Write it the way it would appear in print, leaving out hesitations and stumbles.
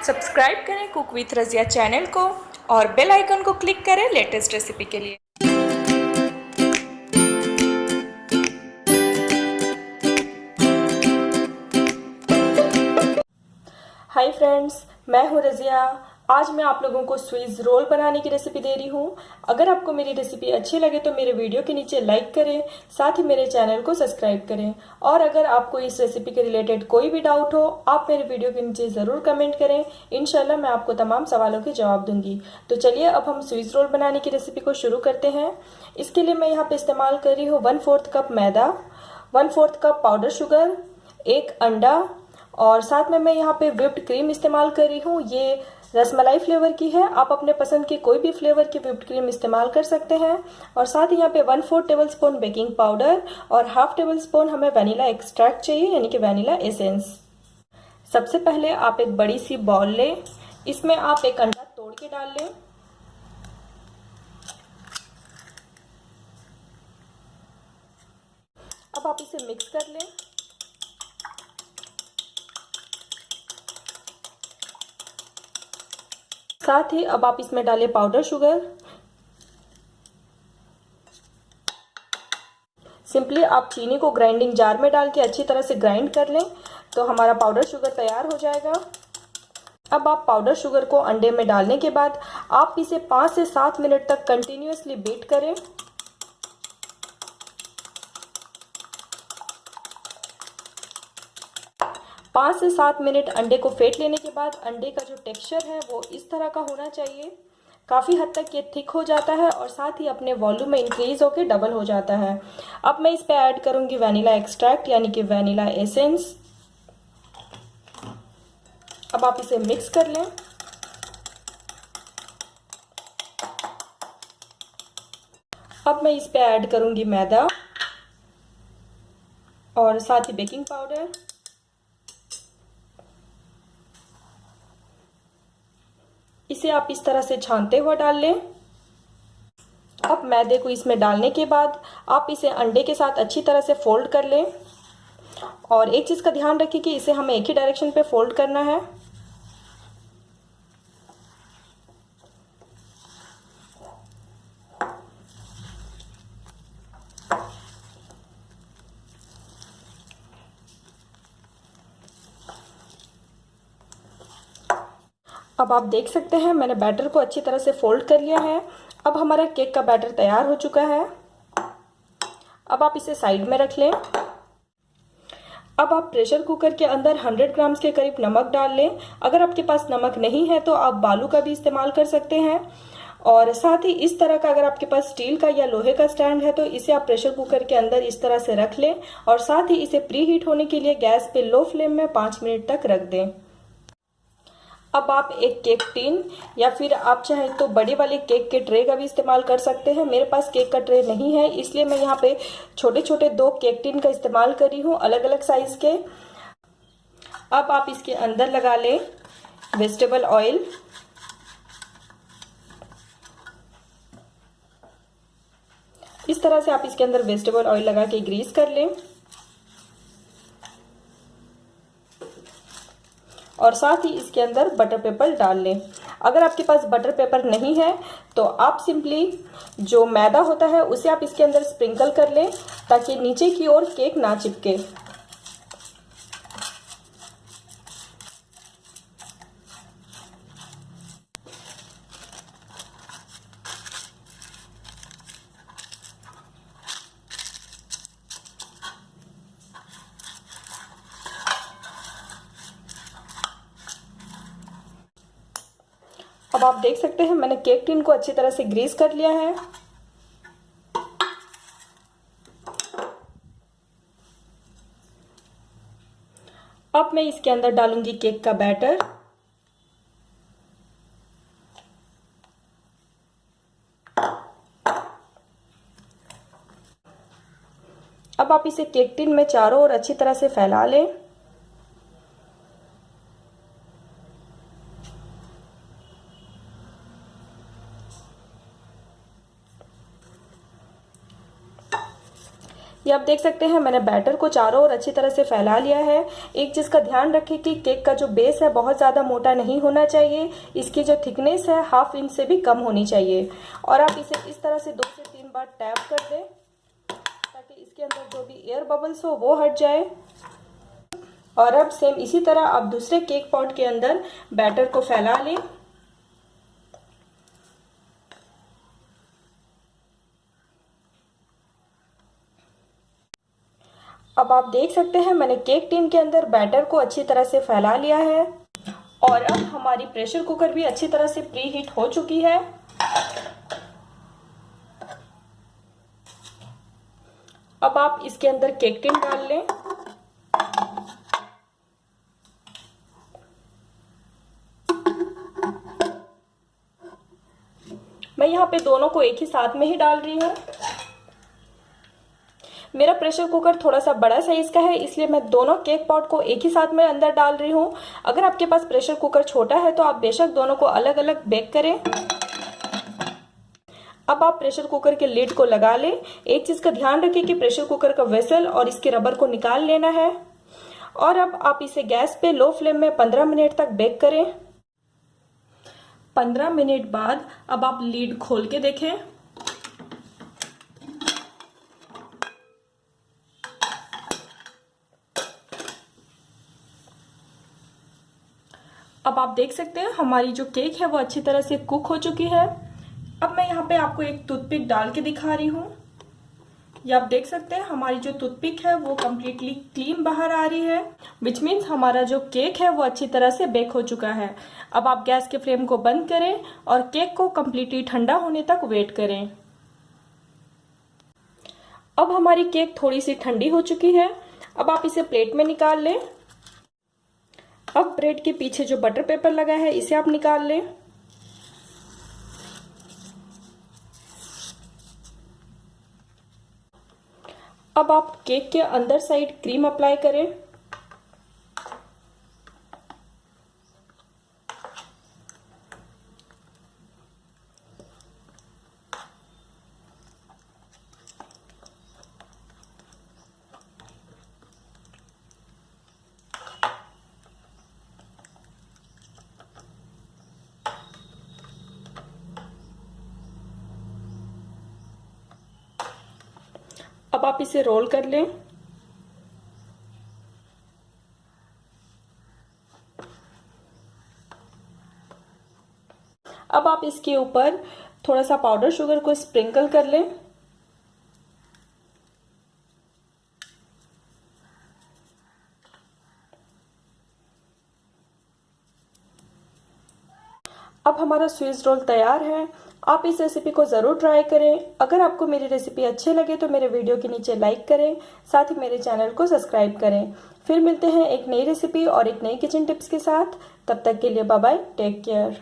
Subscribe करें cook with Razia channel को और बेल आइकन को क्लिक करें लेटेस्ट रेसिपी के लिए। हाय फ्रेंड्स, मैं हूँ रज़िया। आज मैं आप लोगों को स्वीज रोल बनाने की रेसिपी दे रही हूँ। अगर आपको मेरी रेसिपी अच्छी लगे तो मेरे वीडियो के नीचे लाइक करें, साथ ही मेरे चैनल को सब्सक्राइब करें। और अगर आपको इस रेसिपी के रिलेटेड कोई भी डाउट हो, आप मेरे वीडियो के नीचे ज़रूर कमेंट करें। इंशाल्लाह मैं आपको तमाम सवालों के जवाब दूंगी। तो चलिए अब हम स्वीज रोल बनाने की रेसिपी को शुरू करते हैं। इसके लिए मैं यहाँ पे इस्तेमाल कर रही हूँ 1/4 कप मैदा, 1/4 कप पाउडर शुगर, 1 अंडा और साथ में मैं यहाँ पे व्हिप्ड क्रीम इस्तेमाल कर रही हूँ। ये रसमलाई फ्लेवर की है, आप अपने पसंद के कोई भी फ्लेवर की व्हिप्ड क्रीम इस्तेमाल कर सकते हैं। और साथ ही यहाँ पे 1/4 टेबलस्पून बेकिंग पाउडर और 1/2 टेबलस्पून हमें वनीला एक्सट्रैक्ट चाहिए, यानी कि वनीला एसेंस। सबसे पहले आप एक बड़ी सी बॉल लें, इसमें आप एक अंडा तोड़ के डाल लें। अब आप इसे मिक्स कर लें। साथ ही अब आप इसमें डालें पाउडर शुगर। सिंपली आप चीनी को ग्राइंडिंग जार में डाल के अच्छी तरह से ग्राइंड कर लें तो हमारा पाउडर शुगर तैयार हो जाएगा। अब आप पाउडर शुगर को अंडे में डालने के बाद आप इसे 5 से 7 मिनट तक कंटिन्यूअसली बीट करें। पाँच से 7 मिनट अंडे को फेंट लेने के बाद अंडे का जो टेक्सचर है वो इस तरह का होना चाहिए। काफ़ी हद तक ये थिक हो जाता है और साथ ही अपने वॉल्यूम में इंक्रीज होकर डबल हो जाता है। अब मैं इस पे ऐड करूंगी वनीला एक्सट्रैक्ट, यानी कि वनीला एसेंस। अब आप इसे मिक्स कर लें। अब मैं इस पे ऐड करूंगी मैदा और साथ ही बेकिंग पाउडर। इसे आप इस तरह से छानते हुए डाल लें। अब मैदे को इसमें डालने के बाद आप इसे अंडे के साथ अच्छी तरह से फोल्ड कर लें। और एक चीज़ का ध्यान रखिए कि इसे हमें एक ही डायरेक्शन पे फोल्ड करना है। अब आप देख सकते हैं मैंने बैटर को अच्छी तरह से फोल्ड कर लिया है। अब हमारा केक का बैटर तैयार हो चुका है। अब आप इसे साइड में रख लें। अब आप प्रेशर कुकर के अंदर 100 ग्राम्स के करीब नमक डाल लें। अगर आपके पास नमक नहीं है तो आप बालू का भी इस्तेमाल कर सकते हैं। और साथ ही इस तरह का अगर आपके पास स्टील का या लोहे का स्टैंड है तो इसे आप प्रेशर कुकर के अंदर इस तरह से रख लें और साथ ही इसे प्री हीट होने के लिए गैस पे लो फ्लेम में 5 मिनट तक रख दें। अब आप एक केक टिन या फिर आप चाहें तो बड़े वाले केक के ट्रे का भी इस्तेमाल कर सकते हैं। मेरे पास केक का ट्रे नहीं है, इसलिए मैं यहाँ पे छोटे छोटे 2 केक टिन का इस्तेमाल कर रही हूँ, अलग अलग साइज के। अब आप इसके अंदर लगा लें वेजिटेबल ऑयल। इस तरह से आप इसके अंदर वेजिटेबल ऑयल लगा के ग्रीस कर लें। और साथ ही इसके अंदर बटर पेपर डाल लें। अगर आपके पास बटर पेपर नहीं है तो आप सिंपली जो मैदा होता है उसे आप इसके अंदर स्प्रिंकल कर लें ताकि नीचे की ओर केक ना चिपके। अब आप देख सकते हैं मैंने केक टिन को अच्छी तरह से ग्रीस कर लिया है। अब मैं इसके अंदर डालूंगी केक का बैटर। अब आप इसे केक टिन में चारों ओर अच्छी तरह से फैला लें। ये आप देख सकते हैं मैंने बैटर को चारों ओर अच्छी तरह से फैला लिया है। एक चीज़ का ध्यान रखें कि केक का जो बेस है बहुत ज़्यादा मोटा नहीं होना चाहिए, इसकी जो थिकनेस है 1/2 इंच से भी कम होनी चाहिए। और आप इसे इस तरह से 2 से 3 बार टैप कर दें ताकि इसके अंदर जो भी एयर बबल्स हो वो हट जाए। और अब सेम इसी तरह आप दूसरे केक पॉट के अंदर बैटर को फैला लें। अब आप देख सकते हैं मैंने केक टिन के अंदर बैटर को अच्छी तरह से फैला लिया है। और अब हमारी प्रेशर कुकर भी अच्छी तरह से प्री हीट हो चुकी है। अब आप इसके अंदर केक टिन डाल लें। मैं यहाँ पे दोनों को एक ही साथ में ही डाल रही हूँ। मेरा प्रेशर कुकर थोड़ा सा बड़ा साइज का है, इसलिए मैं दोनों केक पॉट को एक ही साथ में अंदर डाल रही हूँ। अगर आपके पास प्रेशर कुकर छोटा है तो आप बेशक दोनों को अलग अलग बेक करें। अब आप प्रेशर कुकर के लिड को लगा लें। एक चीज़ का ध्यान रखें कि प्रेशर कुकर का वेसल और इसके रबर को निकाल लेना है। और अब आप इसे गैस पे लो फ्लेम में 15 मिनट तक बेक करें। 15 मिनट बाद अब आप लीड खोल के देखें। अब आप देख सकते हैं हमारी जो केक है वो अच्छी तरह से कुक हो चुकी है। अब मैं यहाँ पे आपको एक टूथपिक डाल के दिखा रही हूँ। ये आप देख सकते हैं हमारी जो टूथपिक है वो कम्प्लीटली क्लीन बाहर आ रही है, विच मीन्स हमारा जो केक है वो अच्छी तरह से बेक हो चुका है। अब आप गैस के फ्लेम को बंद करें और केक को कम्प्लीटली ठंडा होने तक वेट करें। अब हमारी केक थोड़ी सी ठंडी हो चुकी है। अब आप इसे प्लेट में निकाल लें। अब ब्रेड के पीछे जो बटर पेपर लगा है इसे आप निकाल लें। अब आप केक के अंदर साइड क्रीम अप्लाई करें। अब आप इसे रोल कर लें। अब आप इसके ऊपर थोड़ा सा पाउडर शुगर को स्प्रिंकल कर लें। अब हमारा स्विस रोल तैयार है। आप इस रेसिपी को ज़रूर ट्राई करें। अगर आपको मेरी रेसिपी अच्छी लगे तो मेरे वीडियो के नीचे लाइक करें, साथ ही मेरे चैनल को सब्सक्राइब करें। फिर मिलते हैं एक नई रेसिपी और एक नई किचन टिप्स के साथ। तब तक के लिए बाय बाय, टेक केयर।